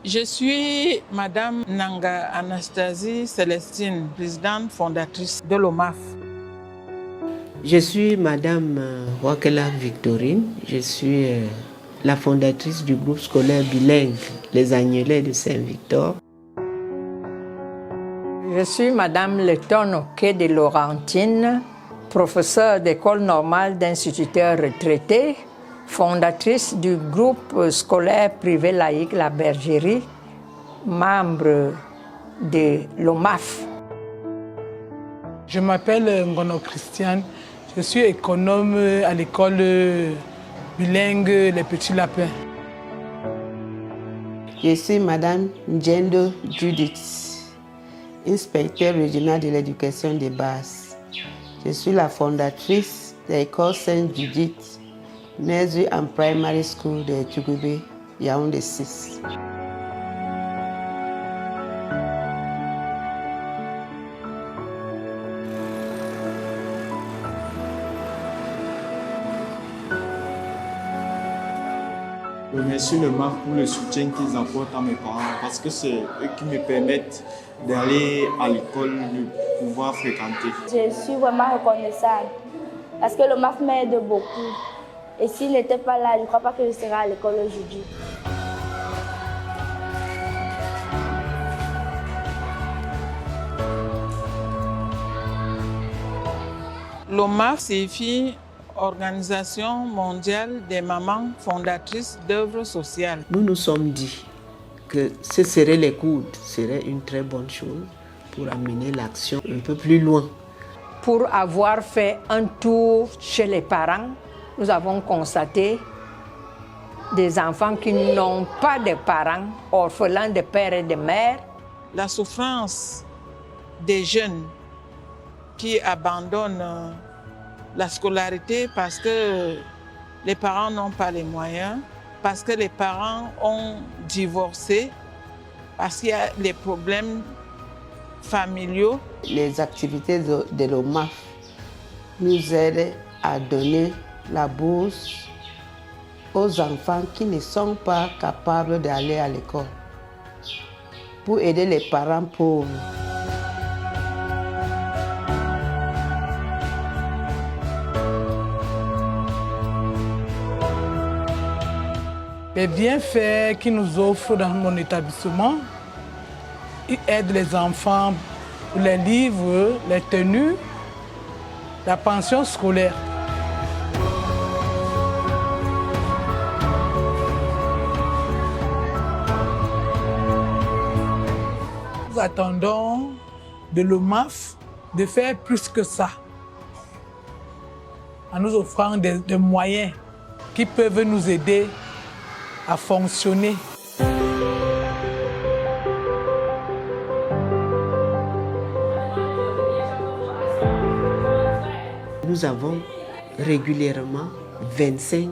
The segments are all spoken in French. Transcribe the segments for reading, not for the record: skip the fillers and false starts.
Je suis Madame Nanga Anastasie Célestine, présidente fondatrice de l'OMAF. Je suis Madame Wakela Victorine, je suis la fondatrice du groupe scolaire bilingue Les Agnelais de Saint-Victor. Je suis Madame Letton Oké de Laurentine, professeure d'école normale d'instituteurs retraités, fondatrice du groupe scolaire privé laïque La Bergerie, membre de l'OMAF. Je m'appelle Ngono Christiane, je suis économe à l'école bilingue Les Petits Lapins. Je suis Madame Njendo Judith, inspecteur régional de l'éducation de base. Je suis la fondatrice de l'école Sainte-Judith, Nursery and Primary School de Tchougoubé, Yaoundé 6. Je remercie le MAF pour le soutien qu'ils apportent à mes parents parce que c'est eux qui me permettent d'aller à l'école, de pouvoir fréquenter. Je suis vraiment reconnaissante parce que le MAF m'aide beaucoup. Et s'il n'était pas là, je ne crois pas que je serais à l'école aujourd'hui. L'OMAF signifie Organisation mondiale des mamans fondatrices d'œuvres sociales. Nous nous sommes dit que ce serait les coudes, serait une très bonne chose pour amener l'action un peu plus loin. Pour avoir fait un tour chez les parents, nous avons constaté des enfants qui n'ont pas de parents, orphelins de père et de mère. La souffrance des jeunes qui abandonnent la scolarité parce que les parents n'ont pas les moyens, parce que les parents ont divorcé, parce qu'il y a des problèmes familiaux. Les activités de l'OMAF nous aident à donner la bourse aux enfants qui ne sont pas capables d'aller à l'école, pour aider les parents pauvres. Les bienfaits qu'ils nous offrent dans mon établissement, ils aident les enfants pour les livres, les tenues, la pension scolaire. Nous attendons de l'OMAF de faire plus que ça, en nous offrant des moyens qui peuvent nous aider à fonctionner. Nous avons régulièrement 25-30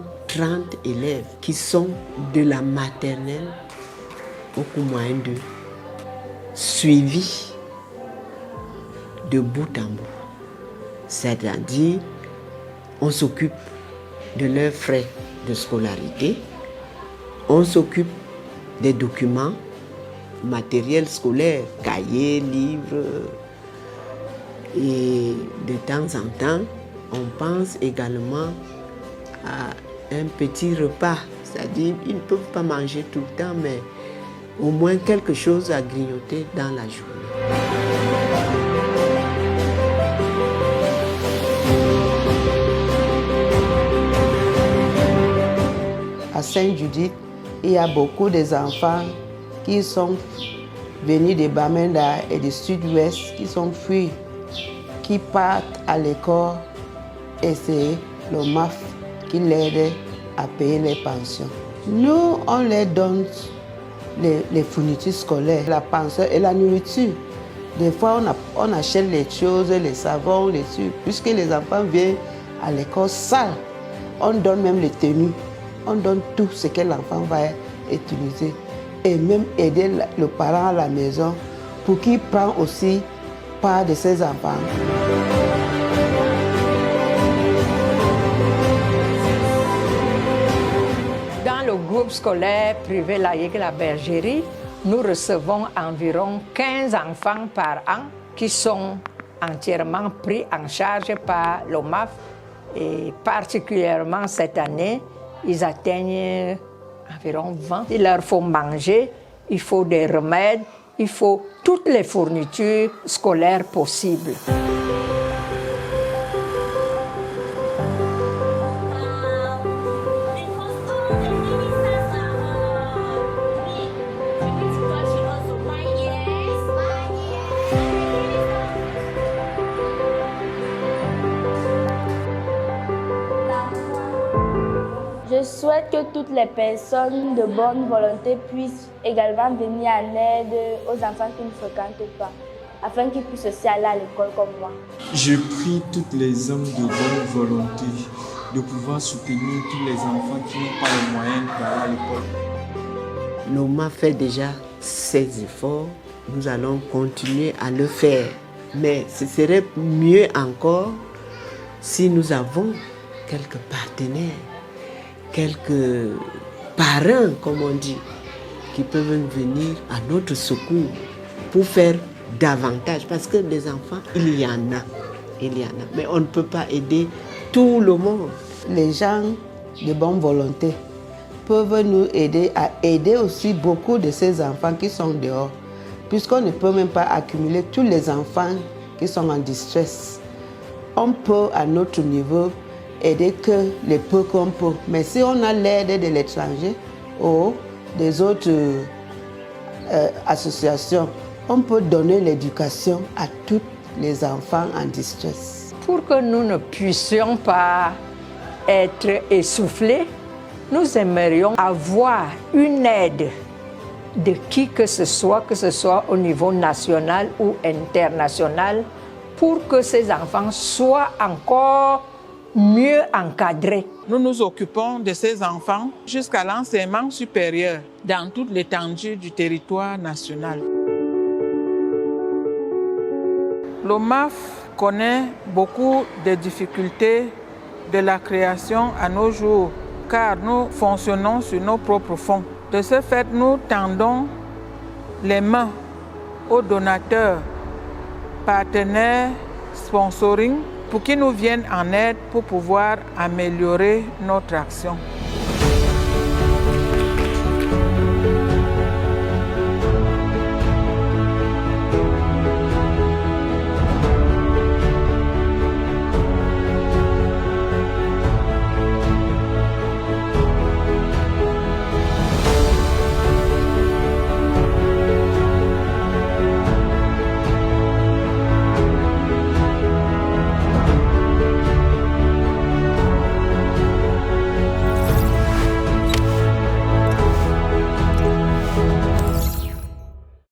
élèves qui sont de la maternelle au cours moyen 2, suivis de bout en bout. C'est-à-dire, on s'occupe de leurs frais de scolarité, on s'occupe des documents, matériel scolaire, cahiers, livres, et de temps en temps, on pense également à un petit repas, c'est-à-dire ils ne peuvent pas manger tout le temps, mais au moins quelque chose à grignoter dans la journée. À Sainte-Judith, il y a beaucoup d'enfants qui sont venus de Bamenda et du sud-ouest, qui sont fuis, qui partent à l'école et c'est l'OMAF qui l'aide à payer les pensions. Nous, on leur donne les fournitures scolaires, la pension et la nourriture. Des fois, on achète les choses, les savons, les trucs, puisque les enfants viennent à l'école sale. On donne même les tenues, on donne tout ce que l'enfant va utiliser. Et même aider le parent à la maison pour qu'il prenne aussi part de ses enfants. Dans le groupe scolaire privé laïque La Bergerie, Nous recevons environ 15 enfants par an qui sont entièrement pris en charge par l'OMAF. Et particulièrement cette année, ils atteignent environ 20. Il leur faut manger, il faut des remèdes, il faut toutes les fournitures scolaires possibles. Je souhaite que toutes les personnes de bonne volonté puissent également venir en aide aux enfants qui ne fréquentent pas, afin qu'ils puissent aussi aller à l'école comme moi. Je prie toutes les hommes de bonne volonté de pouvoir soutenir tous les enfants qui n'ont pas les moyens d'aller à l'école. L'OMA fait déjà ses efforts, nous allons continuer à le faire. Mais ce serait mieux encore si nous avons quelques partenaires, quelques parents, comme on dit, qui peuvent venir à notre secours pour faire davantage. Parce que des enfants, il y en a. Mais on ne peut pas aider tout le monde. Les gens de bonne volonté peuvent nous aider à aider aussi beaucoup de ces enfants qui sont dehors. Puisqu'on ne peut même pas accumuler tous les enfants qui sont en distress. On peut, à notre niveau, aider que les peu qu'on peut. Mais si on a l'aide de l'étranger ou des autres associations, on peut donner l'éducation à tous les enfants en distress. Pour que nous ne puissions pas être essoufflés, nous aimerions avoir une aide de qui que ce soit au niveau national ou international, pour que ces enfants soient encore mieux encadrés. Nous nous occupons de ces enfants jusqu'à l'enseignement supérieur dans toute l'étendue du territoire national. L'OMAF connaît beaucoup de difficultés de la création à nos jours, car nous fonctionnons sur nos propres fonds. De ce fait, nous tendons les mains aux donateurs, partenaires, sponsoring, pour qu'ils nous viennent en aide pour pouvoir améliorer notre action.